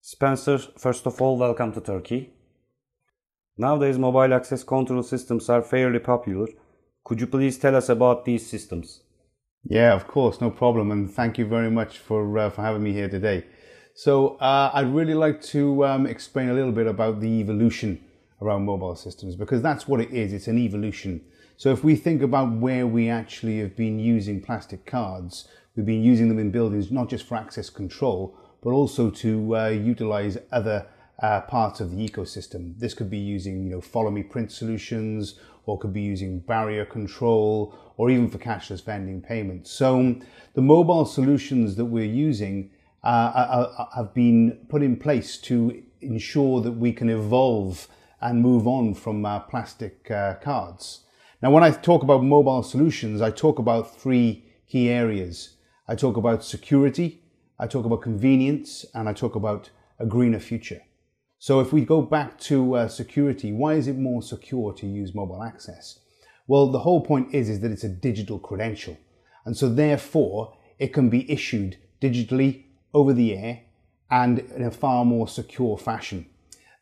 Spencer, first of all, welcome to Turkey. Nowadays, mobile access control systems are fairly popular. Could you please tell us about these systems? Yeah, of course, no problem, and thank you very much for having me here today. So I'd really like to explain a little bit about the evolution around mobile systems, because that's what it is. It's an evolution. So if we think about where we actually have been using plastic cards, we've been using them in buildings not just for access control, but also to utilize other parts of the ecosystem. This could be using, follow me print solutions, or could be using barrier control, or even for cashless vending payments. So the mobile solutions that we're using have been put in place to ensure that we can evolve and move on from plastic cards. Now, when I talk about mobile solutions, I talk about three key areas. I talk about security, I talk about convenience, and I talk about a greener future. So if we go back to security, why is it more secure to use mobile access? Well, the whole point is that it's a digital credential. And so therefore, it can be issued digitally over the air and in a far more secure fashion.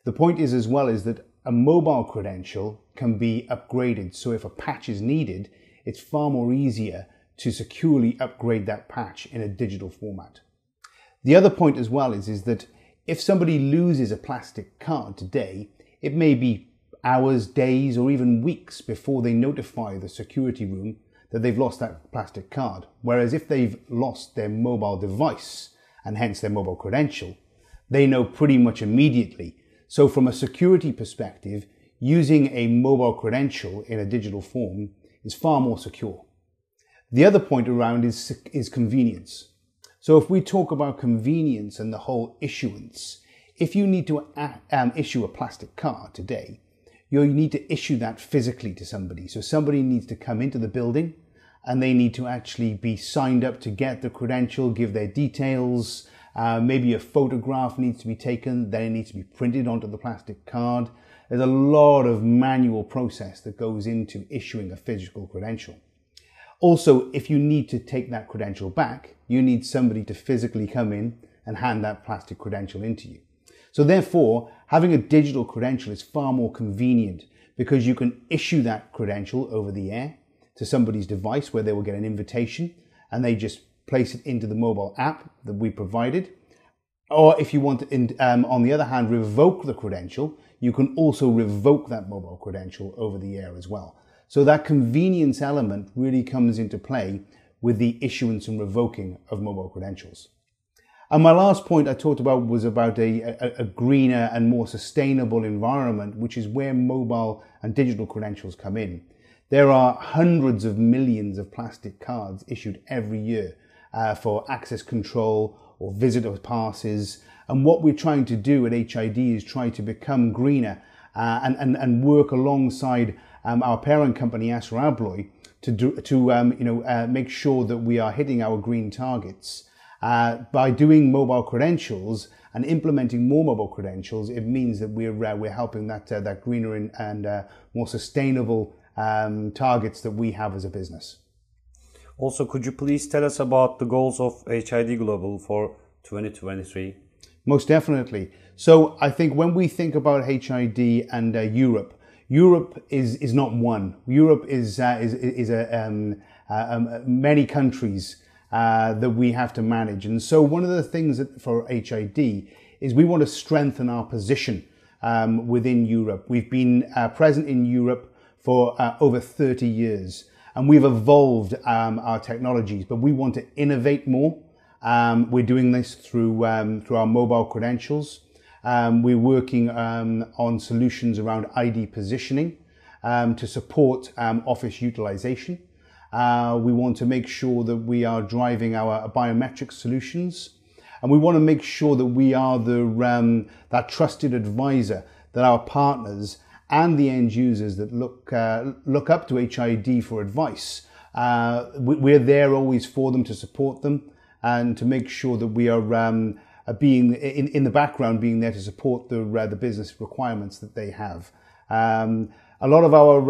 The point is as well is that a mobile credential can be upgraded. So if a patch is needed, it's far more easier to securely upgrade that patch in a digital format. The other point as well is that if somebody loses a plastic card today, it may be hours, days, or even weeks before they notify the security room that they've lost that plastic card. Whereas if they've lost their mobile device, and hence their mobile credential, they know pretty much immediately. So from a security perspective, using a mobile credential in a digital form is far more secure. The other point around is convenience. So if we talk about convenience and the whole issuance, if you need to issue a plastic card today, you need to issue that physically to somebody. So somebody needs to come into the building and they need to actually be signed up to get the credential, give their details. Maybe a photograph needs to be taken, then it needs to be printed onto the plastic card. There's a lot of manual process that goes into issuing a physical credential. Also, if you need to take that credential back, you need somebody to physically come in and hand that plastic credential into you. So therefore, having a digital credential is far more convenient because you can issue that credential over the air to somebody's device where they will get an invitation and they just place it into the mobile app that we provided. Or if you want to, on the other hand, revoke the credential, you can also revoke that mobile credential over the air as well. So that convenience element really comes into play with the issuance and revoking of mobile credentials. And my last point I talked about was about a greener and more sustainable environment, which is where mobile and digital credentials come in. There are hundreds of millions of plastic cards issued every year for access control or visitor passes. And what we're trying to do at HID is try to become greener and work alongside our parent company, Acer Abloy, to make sure that we are hitting our green targets. By doing mobile credentials and implementing more mobile credentials, it means that we're helping that greener and more sustainable targets that we have as a business. Also, could you please tell us about the goals of HID Global for 2023? Most definitely. So I think when we think about HID and Europe, Europe is not one. Europe is many countries that we have to manage. And so one of the things for HID is we want to strengthen our position within Europe. We've been present in Europe for over 30 years and we've evolved our technologies, but we want to innovate more. We're doing this through our mobile credentials. We're working on solutions around ID positioning to support office utilization. We want to make sure that we are driving our biometric solutions, and we want to make sure that we are that trusted advisor that our partners and the end users that look up to HID for advice. We're there always for them, to support them and to make sure that we are being in the background, being there to support the business requirements that they have. A lot of our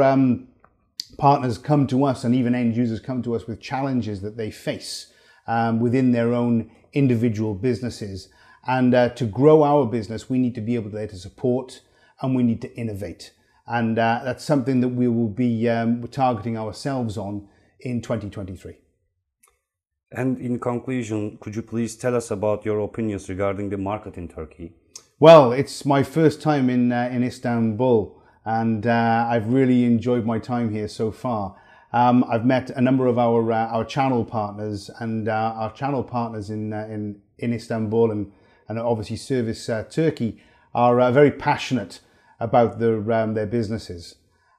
partners come to us, and even end users come to us with challenges that they face within their own individual businesses. And to grow our business, we need to be able to support and we need to innovate. And that's something that we will be targeting ourselves on in 2023. And in conclusion, could you please tell us about your opinions regarding the market in Turkey? Well, it's my first time in Istanbul, and I've really enjoyed my time here so far. I've met a number of our channel partners, and our channel partners in Istanbul and obviously Service Turkey are very passionate about their businesses,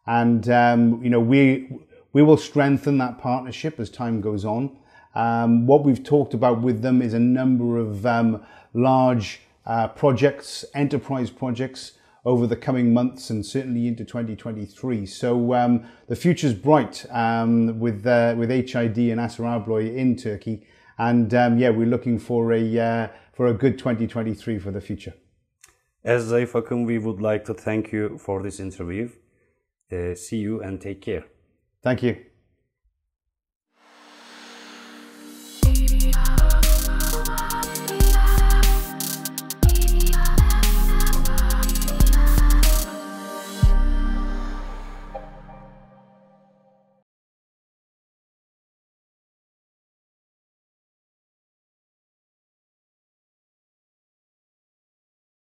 and we will strengthen that partnership as time goes on. What we've talked about with them is a number of large projects, enterprise projects over the coming months and certainly into 2023. So the future's bright with HID and Assa Abloy in Turkey, and we're looking for a good 2023 for the future. As Zayif Akın, we would like to thank you for this interview. See you and take care. Thank you.